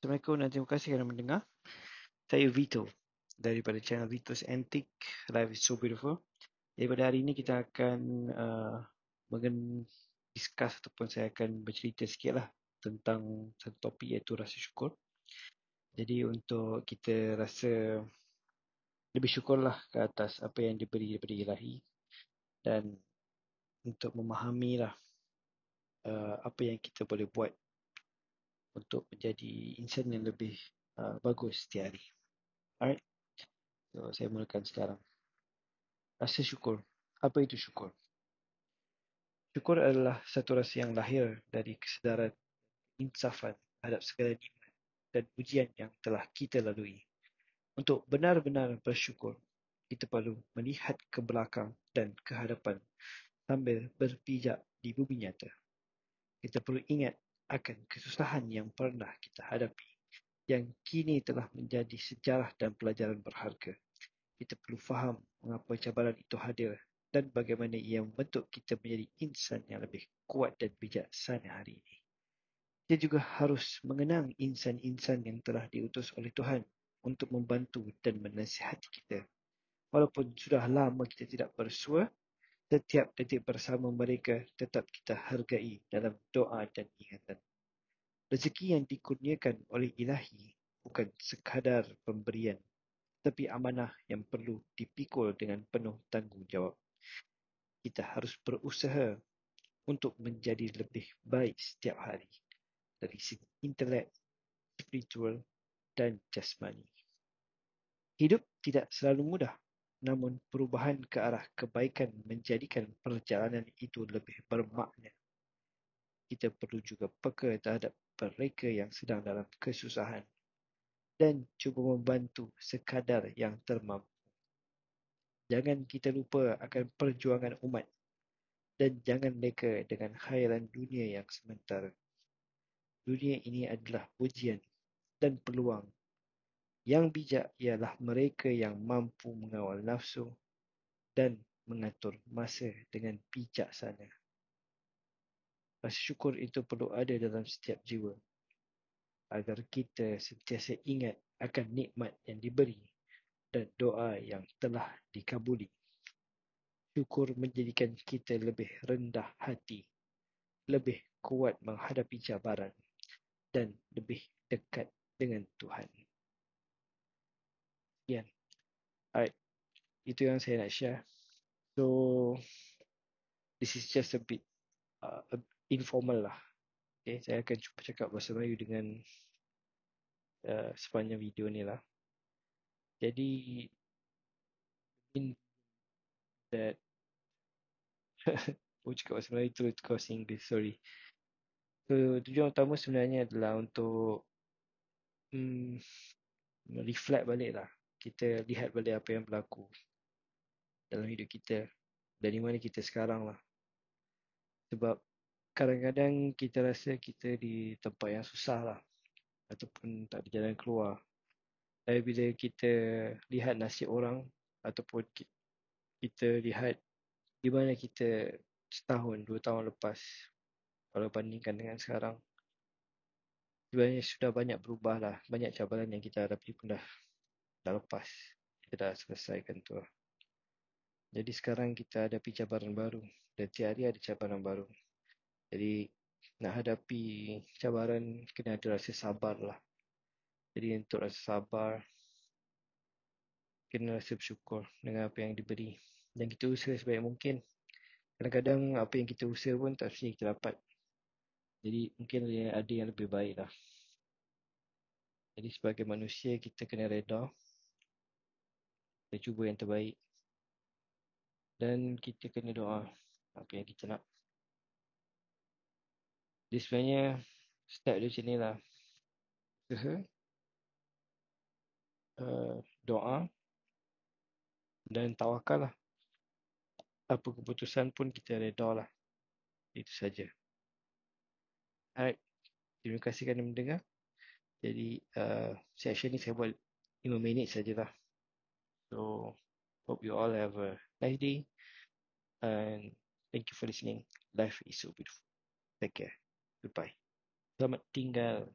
Assalamualaikum dan terima kasih kerana mendengar. Saya Vito daripada channel Vito's Antique. Life is so beautiful. Daripada hari ini kita akan discuss ataupun saya akan bercerita sikit lah tentang satu topik iaitu rasa syukur. Jadi untuk kita rasa lebih syukurlah ke atas apa yang diberi daripada ilahi dan untuk memahami lah apa yang kita boleh buat untuk menjadi insan yang lebih bagus setiap hari. Alright, so saya mulakan sekarang. Rasa syukur. Apa itu syukur? Syukur adalah satu rasa yang lahir dari kesedaran insafan terhadap segala nikmat dan ujian yang telah kita lalui. Untuk benar-benar bersyukur, kita perlu melihat ke belakang dan ke hadapan sambil berpijak di bumi nyata. Kita perlu ingat akan kesusahan yang pernah kita hadapi, yang kini telah menjadi sejarah dan pelajaran berharga. Kita perlu faham mengapa cabaran itu hadir dan bagaimana ia membentuk kita menjadi insan yang lebih kuat dan bijaksana hari ini. Kita juga harus mengenang insan-insan yang telah diutus oleh Tuhan untuk membantu dan menasihati kita. Walaupun sudah lama kita tidak bersua, setiap detik bersama mereka tetap kita hargai dalam doa dan ingatan. Rezeki yang dikurniakan oleh Ilahi bukan sekadar pemberian, tapi amanah yang perlu dipikul dengan penuh tanggungjawab. Kita harus berusaha untuk menjadi lebih baik setiap hari dari segi intelek, spiritual, dan jasmani. Hidup tidak selalu mudah, namun perubahan ke arah kebaikan menjadikan perjalanan itu lebih bermakna. Kita perlu juga peka terhadap mereka yang sedang dalam kesusahan dan cuba membantu sekadar yang termampu. Jangan kita lupa akan perjuangan umat dan jangan leka dengan khayalan dunia yang sementara. Dunia ini adalah ujian dan peluang. Yang bijak ialah mereka yang mampu mengawal nafsu dan mengatur masa dengan bijaksana. Rasa syukur itu perlu ada dalam setiap jiwa agar kita sentiasa ingat akan nikmat yang diberi dan doa yang telah dikabuli. Syukur menjadikan kita lebih rendah hati, lebih kuat menghadapi cabaran dan lebih dekat dengan Tuhan. Sekian. Alright, itu yang saya nak share. So, this is just a bit informal lah. Okay, saya akan cuba cakap bahasa Melayu dengan sepanjang video ni lah. Jadi, in that cakap bahasa Melayu tu cause English, sorry. So, tujuan utama sebenarnya adalah untuk reflect balik lah. Kita lihat balik apa yang berlaku dalam hidup kita. Dari mana kita sekarang lah. Sebab kadang-kadang kita rasa kita di tempat yang susah lah. Ataupun tak ada jalan keluar. Tapi bila kita lihat nasib orang. Ataupun kita lihat di mana kita setahun, 2 tahun lepas. Kalau bandingkan dengan sekarang. Sebenarnya sudah banyak berubah lah. Banyak cabaran yang kita hadapi pun dah lepas. Kita dah selesaikan tu lah. Jadi sekarang kita hadapi cabaran baru. Dan tiap hari ada cabaran baru. Jadi nak hadapi cabaran kena ada rasa sabar lah. Jadi untuk rasa sabar, kena rasa bersyukur dengan apa yang diberi. Dan kita usaha sebaik mungkin. Kadang-kadang apa yang kita usaha pun tak mesti kita dapat. Jadi mungkin ada yang lebih baik lah. Jadi sebagai manusia kita kena reda. Kita cuba yang terbaik. Dan kita kena doa apa yang kita nak. Jadi sebenarnya start dia macam ni lah. Usaha, doa dan tawakal lah. Apa keputusan pun kita reda lah. Itu saja. Alright. Terima kasih kerana mendengar. Jadi session ni saya buat 5 minit sajalah. So hope you all have a nice day. And thank you for listening. Life is so beautiful. Take care. Goodbye. Selamat tinggal.